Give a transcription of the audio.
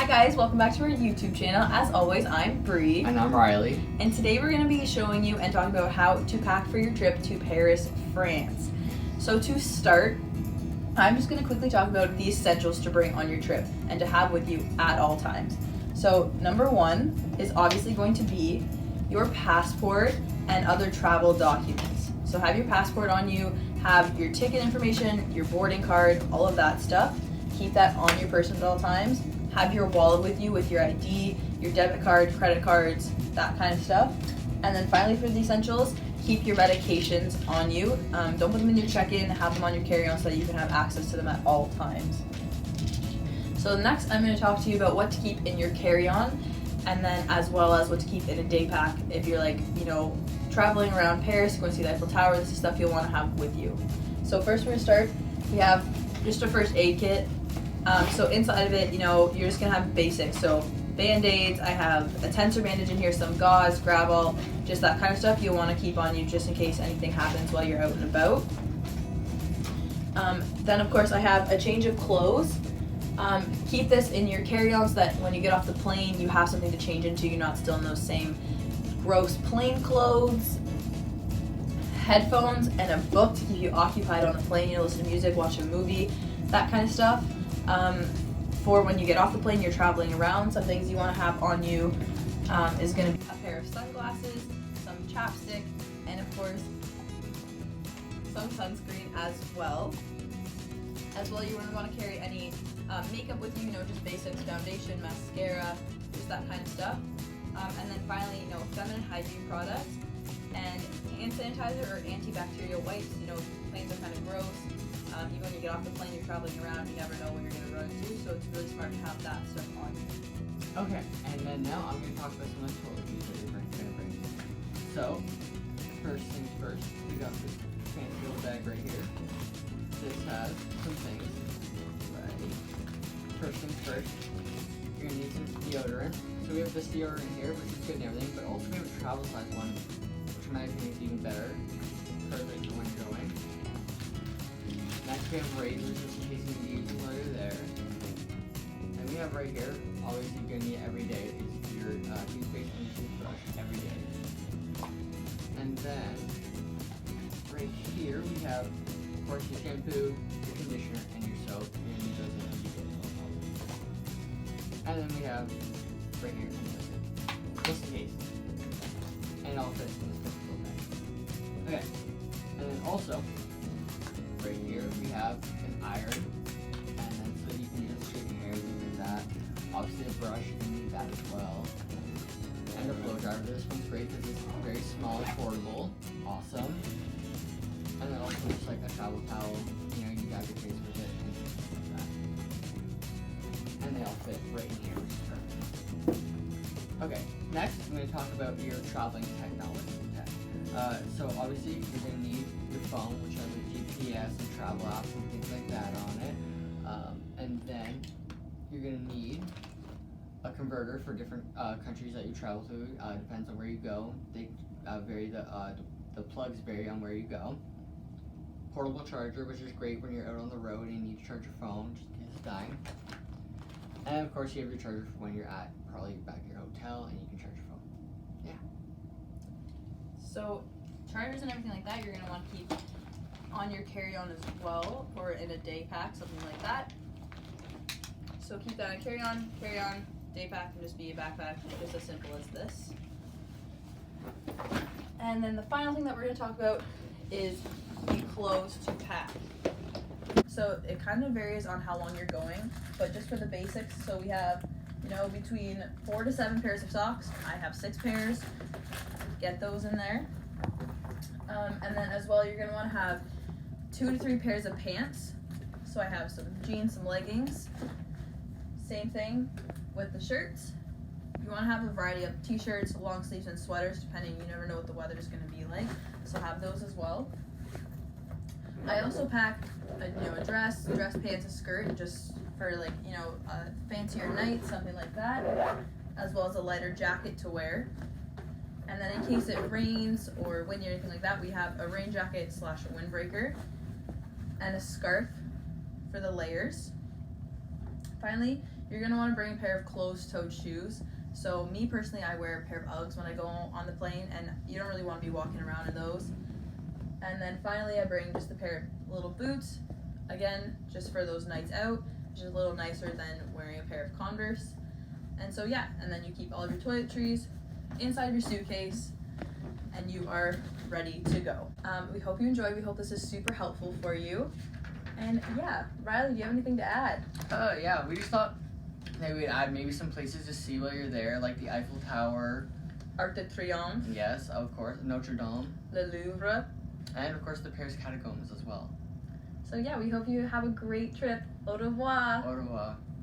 Hi guys, welcome back to our YouTube channel. As always, I'm Bree. And I'm Riley. And today we're going to be showing you and talking about how to pack for your trip to Paris, France. So to start, I'm just going to quickly talk about the essentials to bring on your trip and to have with you at all times. So number one is obviously going to be your passport and other travel documents. So have your passport on you, have your ticket information, your boarding card, all of that stuff. Keep that on your person at all times. Have your wallet with you with your ID, your debit card, credit cards, that kind of stuff. And then finally for the essentials, keep your medications on you. Don't put them in your check-in, have them on your carry-on so that you can have access to them at all times. So next I'm going to talk to you about what to keep in your carry-on, and then as well as what to keep in a day pack if you're traveling around Paris, going to see the Eiffel Tower. This is stuff you'll want to have with you. So first we're going to start, we have just a first aid kit. So inside of it, you're just going to have basics. So Band-Aids, I have a tensor bandage in here, some gauze, Gravol, just that kind of stuff you'll want to keep on you just in case anything happens while you're out and about. Then of course I have a change of clothes. Keep this in your carry-on so that when you get off the plane you have something to change into, you're not still in those same gross plane clothes. Headphones and a book to keep you occupied on the plane, listen to music, watch a movie, that kind of stuff. For when you get off the plane, you're traveling around, some things you want to have on you is going to be a pair of sunglasses, some chapstick, and of course some sunscreen as well. As well, you wouldn't want to carry any makeup with you, just basics, foundation, mascara, just that kind of stuff. And then finally, feminine hygiene products and hand sanitizer or antibacterial wipes. Planes are kind of gross. Even when you get off the plane, you're traveling around, you never know where you're going to run into, so it's really smart to have that stuff on you. Okay, and then now I'm going to talk about some of the toiletries that you're going to bring. So, first things first, we got this fancy little bag right here. This has some things. Ready? First things first, you're going to need some deodorant. So we have this deodorant here, which is good and everything, but also we have a travel size one, which in my opinion is even better. Perfect for when you're going. Next we have razors, just in case you need to use them while you're there. And we have right here, always you're going to need every day, is your toothpaste and your toothbrush every day. And then, right here we have, of course, your shampoo, your conditioner, and your soap. You're going to need those in every day as well. And then we have, right here, just in case. And it all fits in this little bag. Okay, and then also, right here we have an iron, and then so you can just straighten your hair, things like that. Obviously a brush, you can need that as well. And a blow dryer. This one's great because it's very small and portable. Awesome. And then also just like a travel towel, you got your face with it and things like that. And they all fit right in here, which is perfect. Okay, next I'm going to talk about your traveling technology. So obviously you're going to need your phone, which has a GPS and travel apps and things like that on it. And then you're going to need a converter for different countries that you travel to. Depends on where you go. They vary, the plugs vary on where you go. Portable charger, which is great when you're out on the road and you need to charge your phone just in case it's dying. And of course you have your charger for when you're at probably back at your hotel and you can charge your phone. Yeah. So chargers and everything like that you're going to want to keep on your carry-on as well, or in a day pack, something like that. So keep that on carry-on, day pack can just be a backpack, just as simple as this. And then the final thing that we're going to talk about is the clothes to pack. So it kind of varies on how long you're going, but just for the basics, so we have, between 4 to 7 pairs of socks. I have 6 pairs. Get those in there. And then as well, you're going to want to have 2 to 3 pairs of pants. So I have some jeans, some leggings. Same thing with the shirts. You want to have a variety of t-shirts, long sleeves, and sweaters, depending. You never know what the weather is going to be like, so have those as well. I also pack a dress pants, a skirt, just for a fancier night, something like that, as well as a lighter jacket to wear. And then in case it rains or windy or anything like that, we have a rain jacket / a windbreaker and a scarf for the layers. Finally, you're going to want to bring a pair of closed-toed shoes. So me personally, I wear a pair of Uggs when I go on the plane, and you don't really want to be walking around in those. And then finally, I bring just a pair of little boots, again, just for those nights out, which is a little nicer than wearing a pair of Converse. And so yeah, and then you keep all of your toiletries inside of your suitcase, and you are ready to go. We hope you enjoyed. We hope this is super helpful for you. And yeah, Riley, do you have anything to add? Yeah, we just thought that we'd add maybe some places to see while you're there, like the Eiffel Tower. Arc de Triomphe. Yes, of course. Notre Dame. Le Louvre. And of course the Paris Catacombs as well. So yeah, we hope you have a great trip. Au revoir. Au revoir.